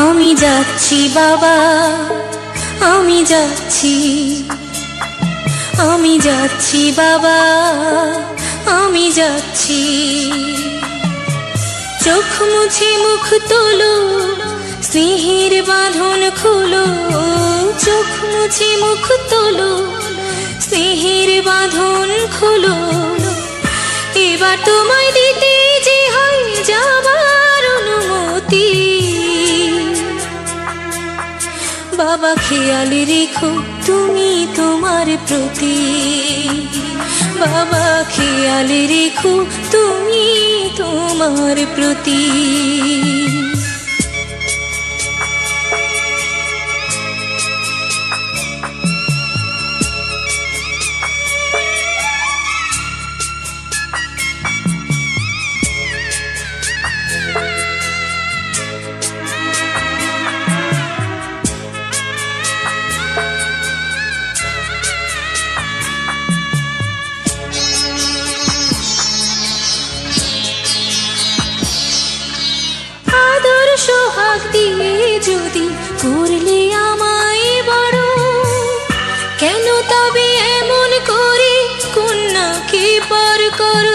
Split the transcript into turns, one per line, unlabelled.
আমি যাচ্ছি বাবা, আমি যাচ্ছি, আমি যাচ্ছি বাবা, আমি যাচ্ছি। চোখ মুছে মুখ তোলো, স্নেহের বাঁধন খুলো। চোখ মুছে মুখ তোলো, স্নেহের বাঁধন খুলো। এবার তোমায় দিতে যে হয় যাবার অনুমতি। বাবা খেয়াল রেখো তুমি তোমার প্রতি, বাবা খেয়াল রেখো তুমি তোমার প্রতি। সোহাগ দিয়ে যদি করলে আমায় বড়, কেন তবে এমন করে কন্যাকে পর করো?